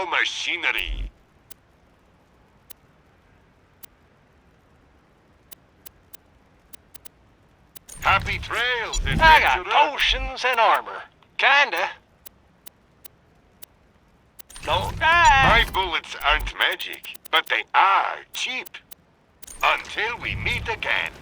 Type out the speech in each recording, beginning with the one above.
Turbo machinery. Happy trails, I got adventurer. potions and armor. Kinda. Don't die. My bullets aren't magic, but they are cheap. Until we meet again.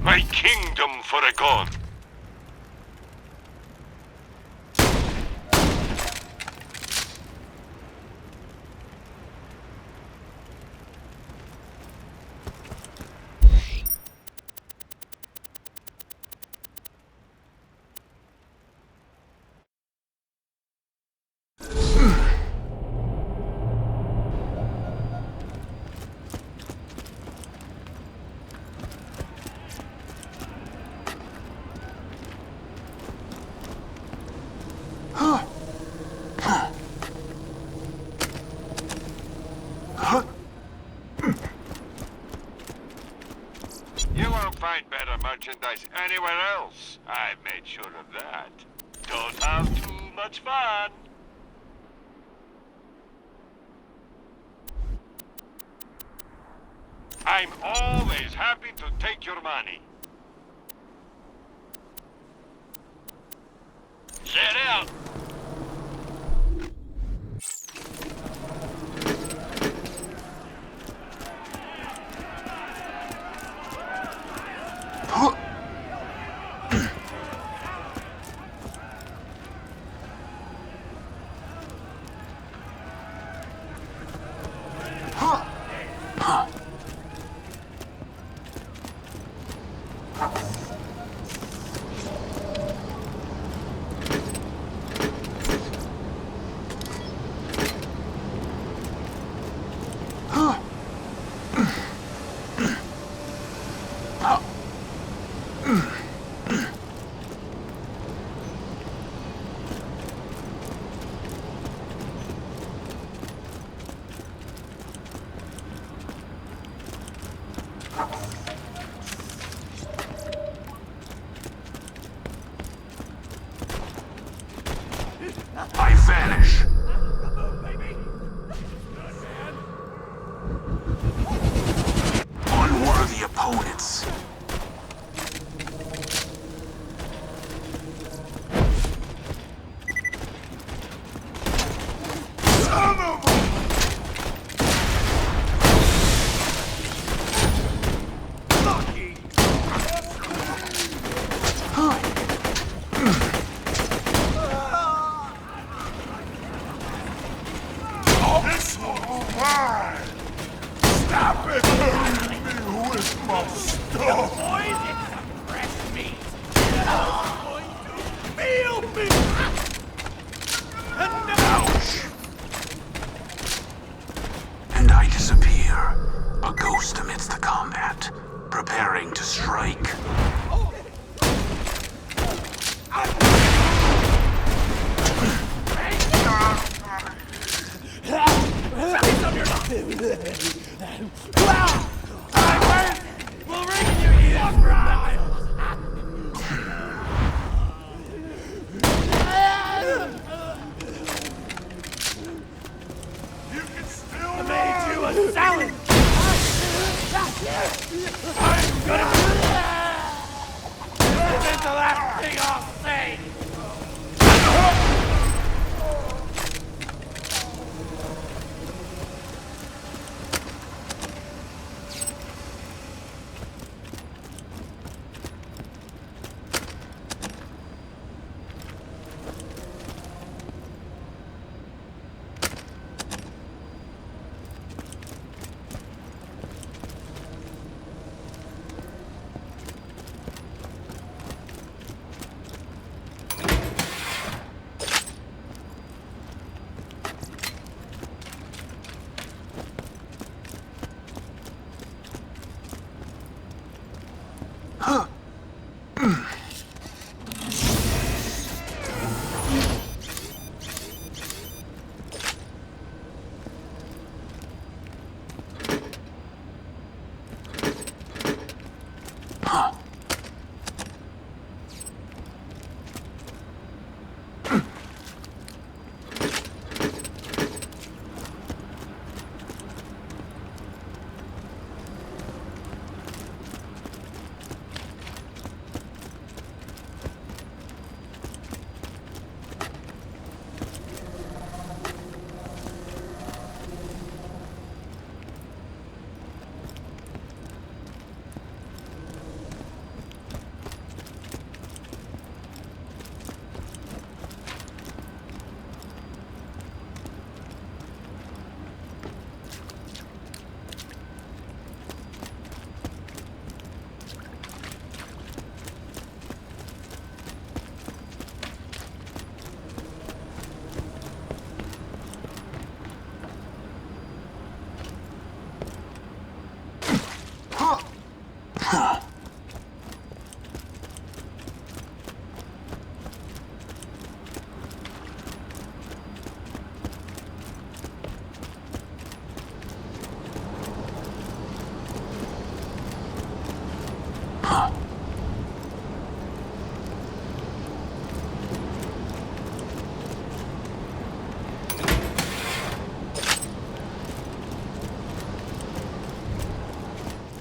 My kingdom for a gun. You won't find better merchandise anywhere else. I've made sure of that. Don't have too much fun. I'm always happy to take your money. Set out. I vanish. Unworthy opponents. Ouch! And I disappear, a ghost amidst the combat, preparing to strike.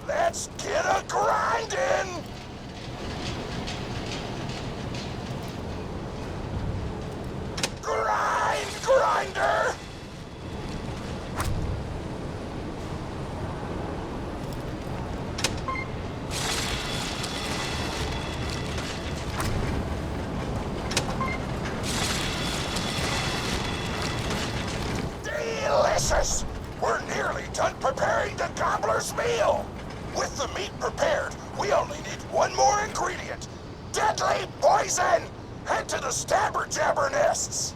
Let's get a grindin'! Grinder! Delicious! We're nearly done preparing the gobbler's meal! With the meat prepared, we only need one more ingredient. Deadly poison! Head to the stabber jabber nests!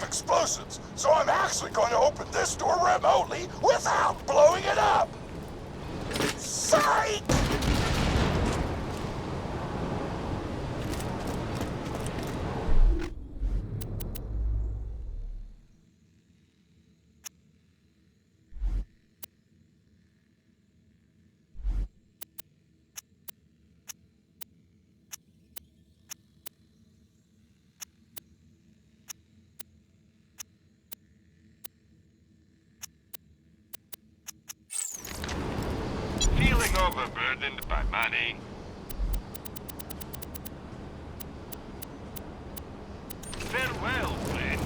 Explosives, so I'm actually going to open this door remotely without blowing it up! Psych! Feeling overburdened by money? Farewell, friend.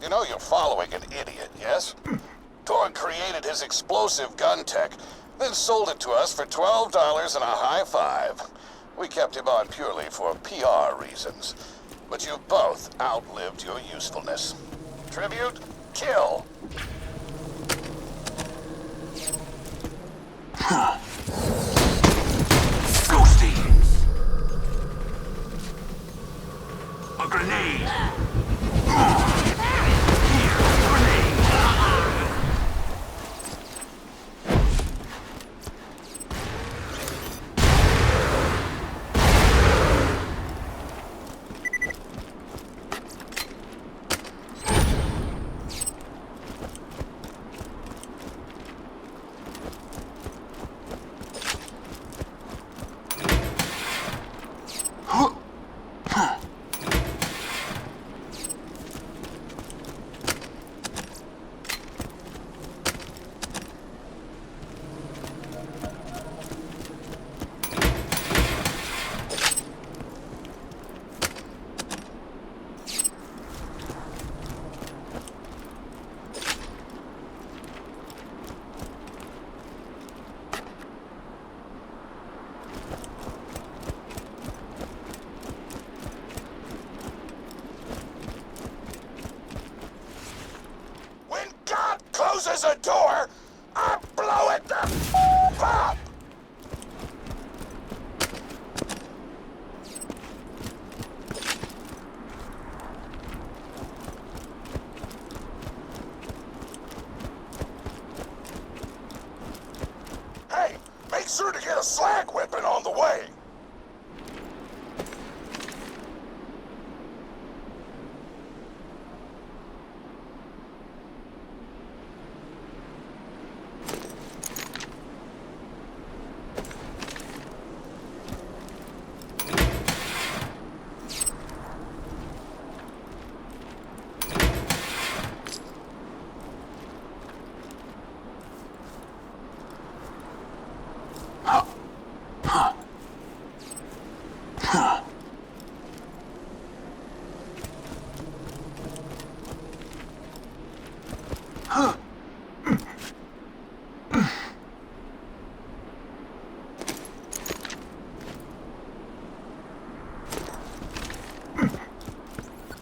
You know you're following an idiot, yes? Torg created his explosive gun tech, then sold it to us for $12 and a high five. We kept him on purely for PR reasons. But you both outlived your usefulness. Tribute, kill. Ghosty! A grenade! Here, grenade! Closes a door, I blow it the up! Hey, make sure to get a slag whipping on the way.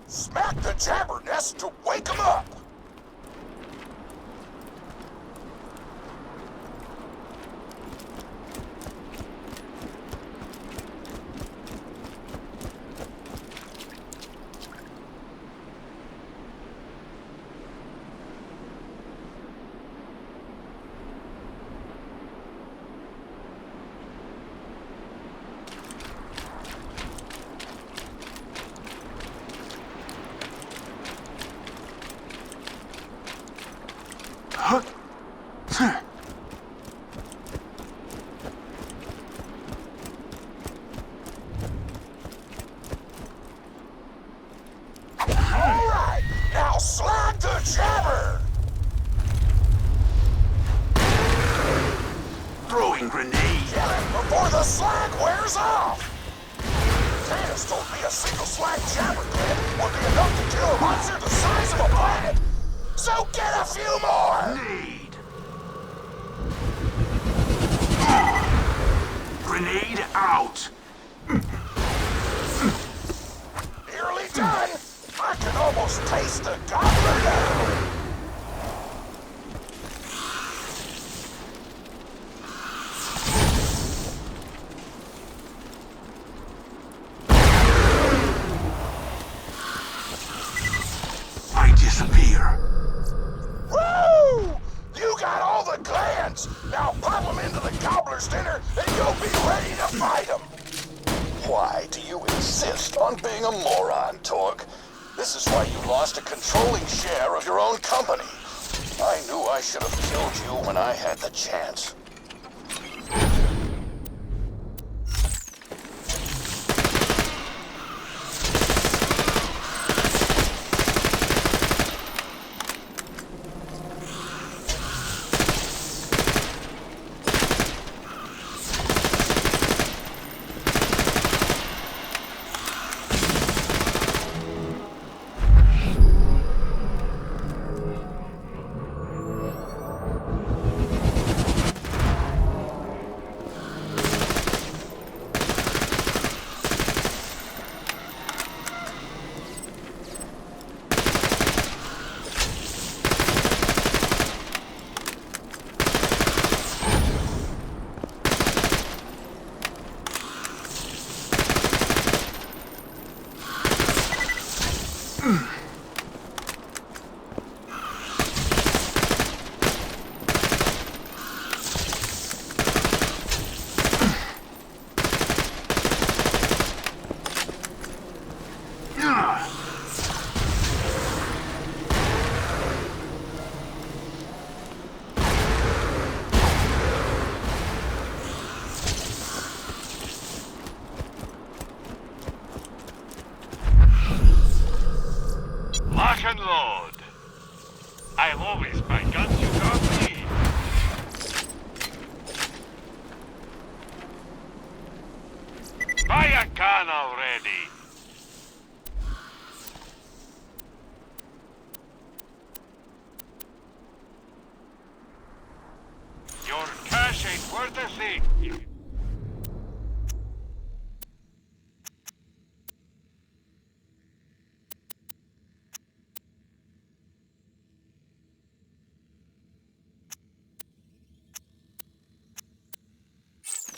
Smack the jabber nest to wake him up! Alright, now slag the jabber! Throwing grenade! Kill him before the slag wears off! Tanis told me a single slag jabber clip would be enough to kill a monster the size of a planet! So get a few more! Grenade! Grenade out! Nearly done! I can almost taste the gobbler now! I disappear. Woo! You got all the glands! Now pop them into the gobbler's dinner and you'll be ready to fight them! Why do you insist on being a moron, Torg? This is why you lost a controlling share of your own company. I knew I should have killed you when I had the chance. Lock and load. I always buy guns you don't need. Buy a gun already. Your cash ain't worth a thing.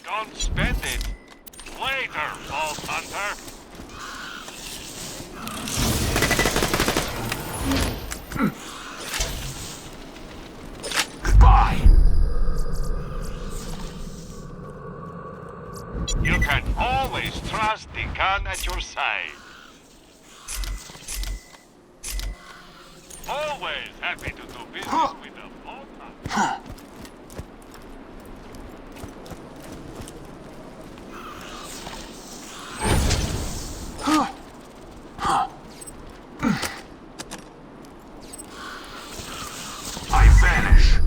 Don't spend it. Later, Vault Hunter. Goodbye. You can always trust the gun at your side. Always happy to do business with a Vault Hunter. I vanish.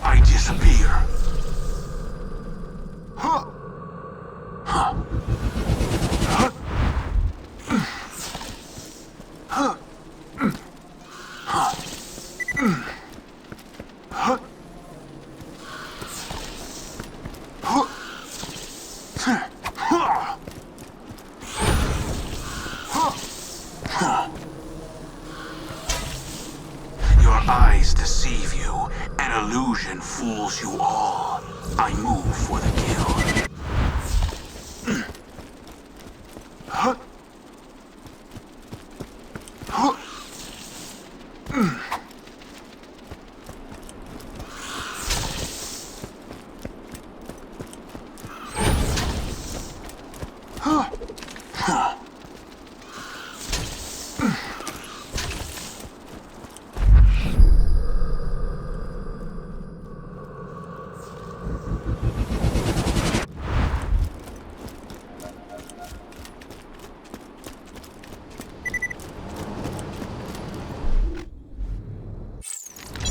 I disappear. Your eyes deceive you. An illusion fools you all. I move for the kill.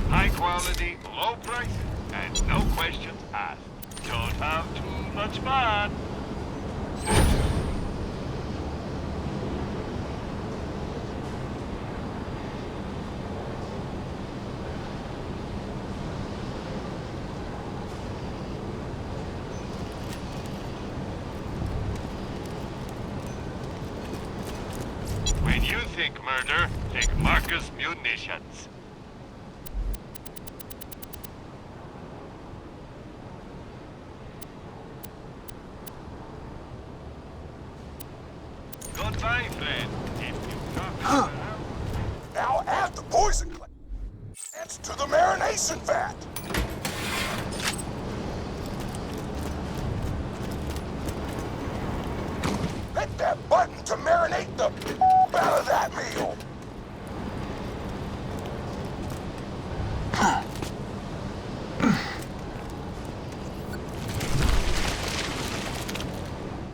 High quality, low prices, and no questions asked. Don't have too much fun. When you think murder, think Marcus Munitions. Goodbye, friend. If you come Now add the poison clay. It's to the marination vat. Hit that button to marinate the out of that meal.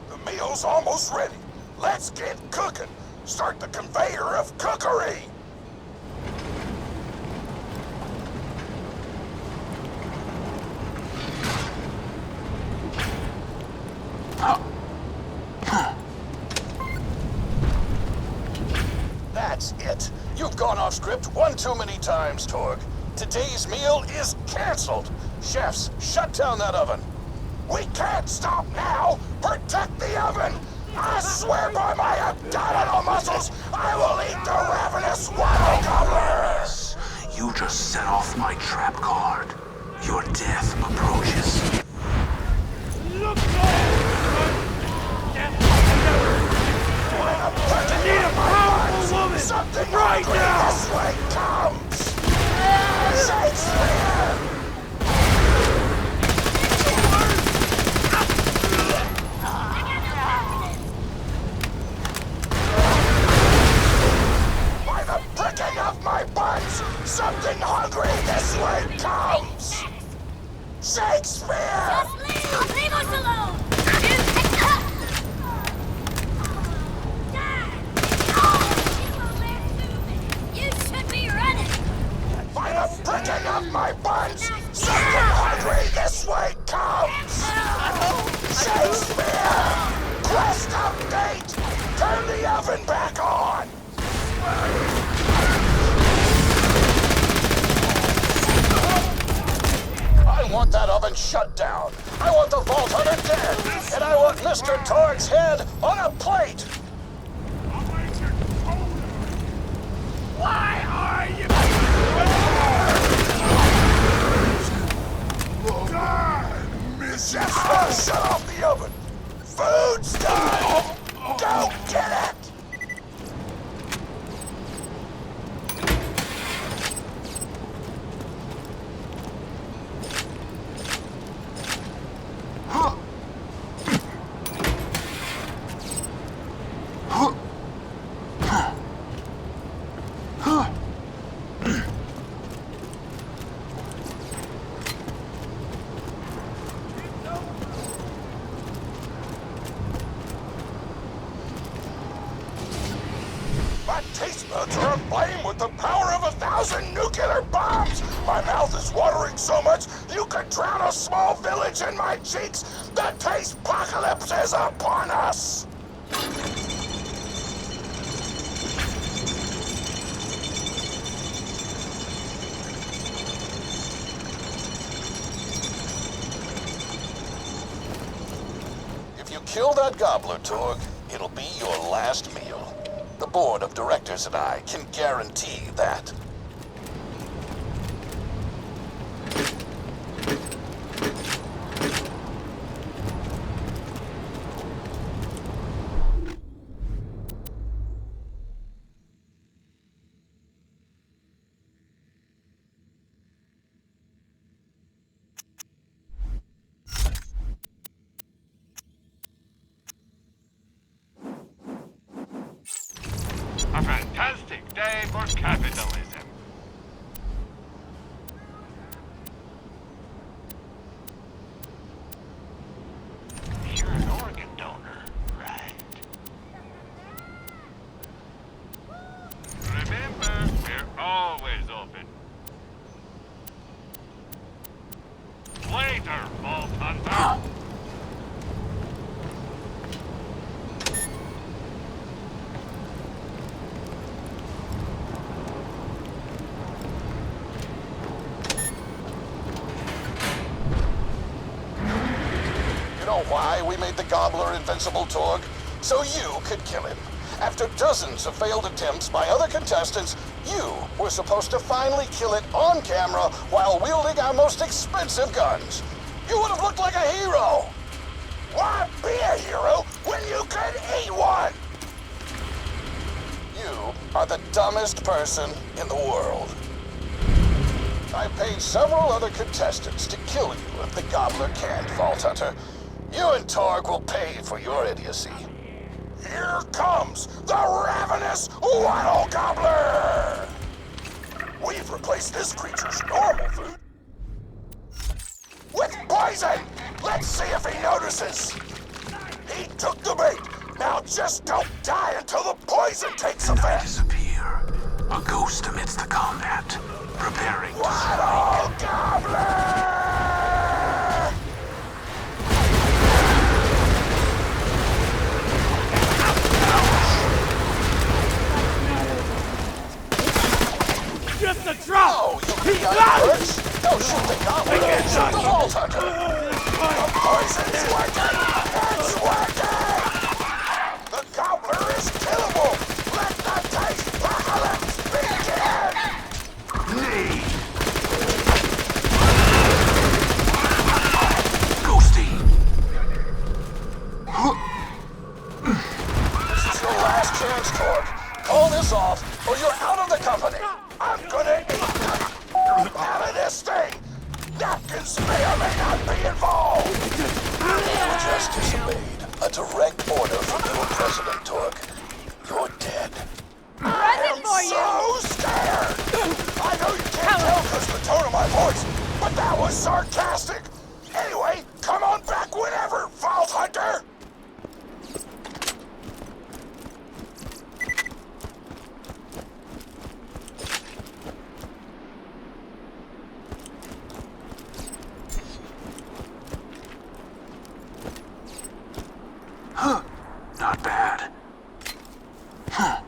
The meal's almost ready. Let's get cooking. Start the conveyor of cookery. That's it. You've gone off script one too many times, Torg. Today's meal is canceled. Chefs, shut down that oven. We can't stop now. Protect the oven. I swear by my abdominal muscles, I will eat the ravenous wild gobblers. You just set off my trap card. Your death approaches. I need a powerful woman. Something right now. This way comes. Shakespeare. By the pricking of my buns, something hungry this way comes. Shakespeare. Just leave us alone. You should be running. By the pricking of my buns, something hungry this way comes! Shakespeare! Quest update! Turn the oven back on! I want that oven shut down. I want the Vault Hunter dead. And I want Mr. Torg's head on a plate. Why are you... Chef, shut off the oven! Food's done! Go get it! My taste buds are aflame with the power of 1,000 nuclear bombs! My mouth is watering so much you could drown a small village in my cheeks! The taste apocalypse is upon us! If you kill that gobbler, Torg, it'll be your last meal. The board of directors and I can guarantee that. A fantastic day for capitalism. You're an organ donor, right? Remember, we're always open. Later, Vault Hunter. You know why we made the Gobbler invincible, Torg? So you could kill him. After dozens of failed attempts by other contestants, you were supposed to finally kill it on camera while wielding our most expensive guns. You would have looked like a hero. Why be a hero when you could eat one? You are the dumbest person in the world. I paid several other contestants to kill you if the Gobbler can't, Vault Hunter. You and Torg will pay for your idiocy. Here comes the ravenous Waddle Gobbler! We've replaced this creature's normal food with poison! Let's see if he notices! He took the bait! Now just don't die until the poison takes And I effect! disappear. A ghost amidst the combat, preparing to What strike. all, Gobbler? Just a drop! Oh, you idiots! Don't shoot the gobbler! Shoot the vault hunter! The poison's working! It's working! The gobbler is killable! Let the taste apocalypse begin! Nay! Ghosty! This is your last chance, Torque. Call this off, or you're out of the company! I'm gonna eat out of this thing! Napkins may or may not be involved! You just disobeyed a direct order from your president, Torque. You're dead. Present for you! So scared! I know you can't tell because of the tone of my voice, but that was sarcastic! Anyway, come on back whenever, Vault Hunter! Huh. Not bad. Huh.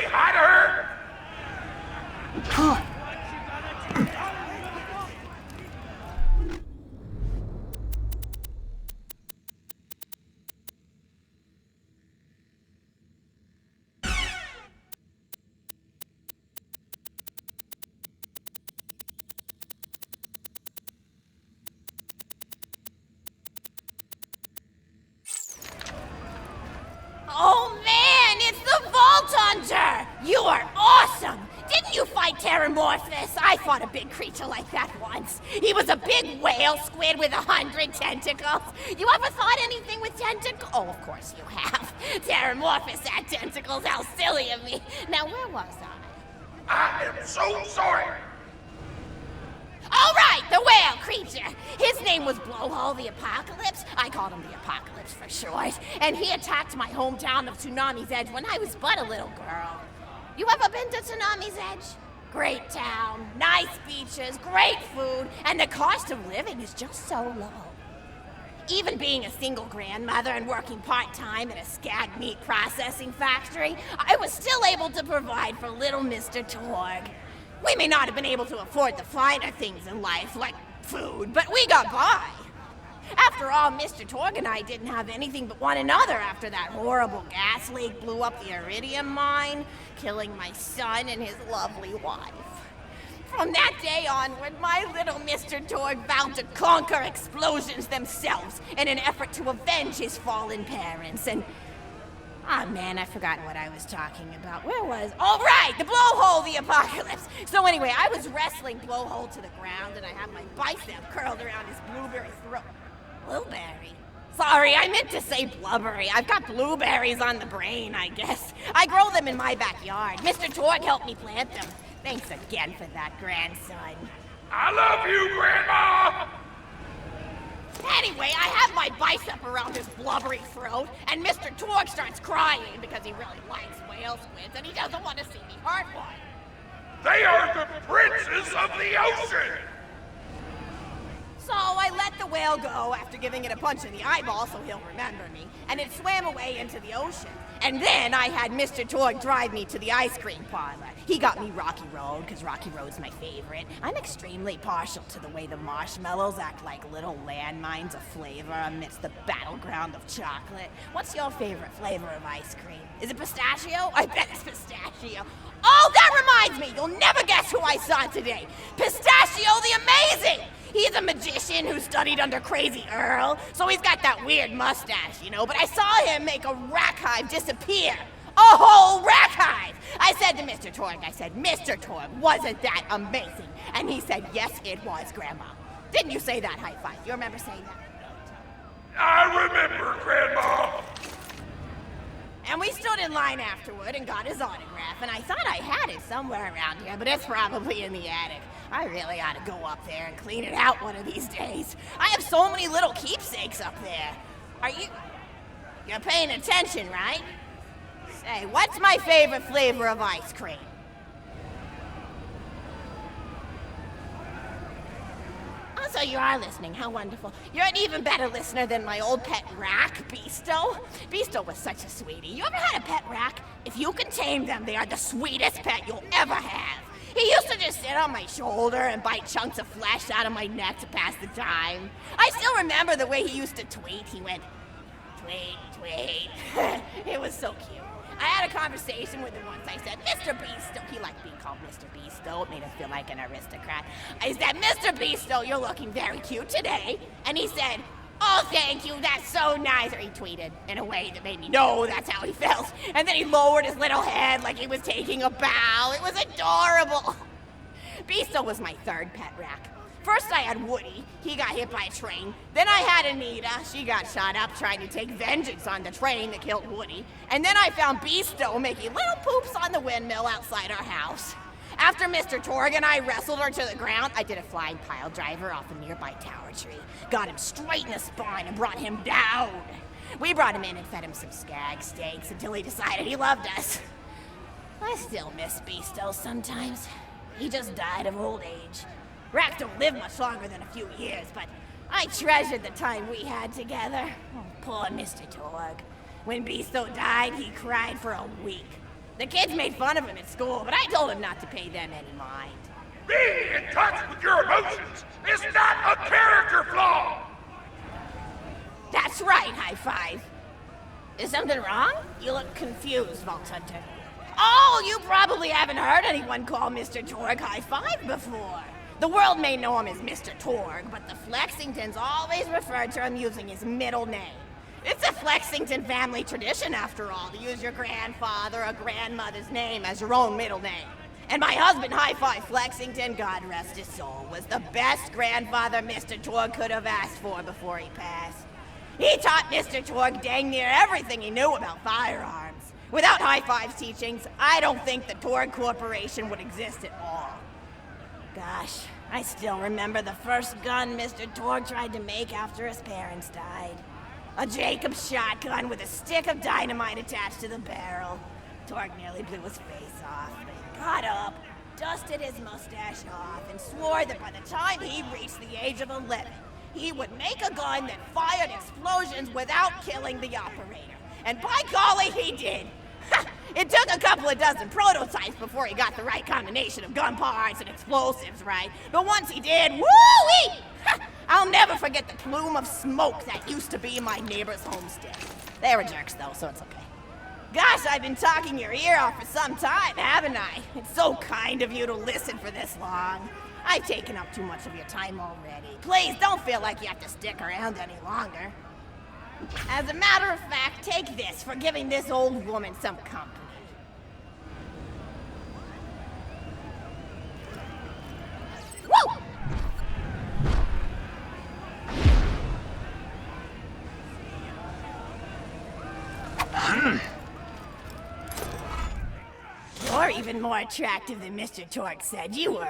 say hi to her? Oh man, it's the Vault Hunter! You are awesome! Didn't you fight Terramorphous? I fought a big creature like that once. He was a big whale squid with 100 tentacles. You ever fought anything with tentacles? Oh, of course you have. Terramorphous had tentacles, how silly of me. Now, where was I? I am so sorry. All right, the whale creature. His name was Blowhole the Apocalypse. I called him the Apocalypse for short. And he attacked my hometown of Tsunami's Edge when I was but a little girl. You ever been to Tsunami's Edge? Great town, nice beaches, great food, and the cost of living is just so low. Even being a single grandmother and working part-time at a skag meat processing factory, I was still able to provide for little Mr. Torg. We may not have been able to afford the finer things in life, like food, but we got by. After all, Mr. Torg and I didn't have anything but one another after that horrible gas leak blew up the iridium mine, killing my son and his lovely wife. From that day onward, my little Mr. Torg vowed to conquer explosions themselves in an effort to avenge his fallen parents, and... Ah, man, I forgot what I was talking about. Where was... Oh, right! The Blowhole the Apocalypse! So anyway, I was wrestling Blowhole to the ground, and I had my bicep curled around his blueberry throat. Blueberry? Sorry, I meant to say blubbery. I've got blueberries on the brain, I guess. I grow them in my backyard. Mr. Torg helped me plant them. Thanks again for that, grandson. I love you, Grandma! Anyway, I have my bicep around his blubbery throat, and Mr. Torg starts crying because he really likes whale squids, and he doesn't want to see me hurt one. They are the princes of the ocean! So I let the whale go after giving it a punch in the eyeball so he'll remember me, and it swam away into the ocean. And then I had Mr. Torg drive me to the ice cream parlor. He got me Rocky Road, because Rocky Road's my favorite. I'm extremely partial to the way the marshmallows act like little landmines of flavor amidst the battleground of chocolate. What's your favorite flavor of ice cream? Is it pistachio? I bet it's pistachio. Oh, that reminds me! You'll never guess who I saw today! Pistachio the Amazing! He's a magician who studied under Crazy Earl, so he's got that weird mustache, you know, but I saw him make a rack hive disappear. A whole rack hive! I said to Mr. Torg, Mr. Torg, wasn't that amazing? And he said, yes, it was, Grandma. Didn't you say that high five? You remember saying that? I remember, Grandma! And we stood in line afterward and got his autograph, and I thought I had it somewhere around here, but it's probably in the attic. I really ought to go up there and clean it out one of these days. I have so many little keepsakes up there. You're paying attention, right? Say, what's my favorite flavor of ice cream? Oh, so you are listening. How wonderful. You're an even better listener than my old pet rack, Beasto. Beasto was such a sweetie. You ever had a pet rack? If you can tame them, they are the sweetest pet you'll ever have. He used to just sit on my shoulder and bite chunks of flesh out of my neck to pass the time. I still remember the way he used to tweet. He went, tweet, tweet. It was so cute. I had a conversation with him once. I said, Mr. Beasto. He liked being called Mr. Beasto. It made him feel like an aristocrat. I said, Mr. Beasto, you're looking very cute today. And he said, oh, thank you, that's so nice. Or he tweeted in a way that made me know that's how he felt. And then he lowered his little head like he was taking a bow. It was adorable. Beasto was my third pet rack. First I had Woody. He got hit by a train. Then I had Anita. She got shot up trying to take vengeance on the train that killed Woody. And then I found Beasto making little poops on the windmill outside our house. After Mr. Torg and I wrestled her to the ground, I did a flying pile driver off a nearby tower tree, got him straight in the spine and brought him down. We brought him in and fed him some skag steaks until he decided he loved us. I still miss Beasto sometimes. He just died of old age. Racks don't live much longer than a few years, but I treasured the time we had together. Oh, poor Mr. Torg. When Beasto died, he cried for a week. The kids made fun of him at school, but I told him not to pay them any mind. Being in touch with your emotions is not a character flaw! That's right, High Five. Is something wrong? You look confused, Vault Hunter. Oh, you probably haven't heard anyone call Mr. Torg High Five before. The world may know him as Mr. Torg, but the Flexingtons always refer to him using his middle name. It's a Flexington family tradition, after all, to use your grandfather or grandmother's name as your own middle name. And my husband, High Five Flexington, God rest his soul, was the best grandfather Mr. Torg could have asked for before he passed. He taught Mr. Torg dang near everything he knew about firearms. Without High Five's teachings, I don't think the Torg Corporation would exist at all. Gosh, I still remember the first gun Mr. Torg tried to make after his parents died. A Jacobs shotgun with a stick of dynamite attached to the barrel. Torg nearly blew his face off, but he got up, dusted his mustache off, and swore that by the time he reached the age of 11, he would make a gun that fired explosions without killing the operator. And by golly, he did! It took a couple of dozen prototypes before he got the right combination of gun parts and explosives right, but once he did, woo-wee! I'll never forget the plume of smoke that used to be my neighbor's homestead. They were jerks though, so it's okay. Gosh, I've been talking your ear off for some time, haven't I? It's so kind of you to listen for this long. I've taken up too much of your time already. Please don't feel like you have to stick around any longer. As a matter of fact, take this for giving this old woman some company. Woo! You're even more attractive than Mr. Torg said you were.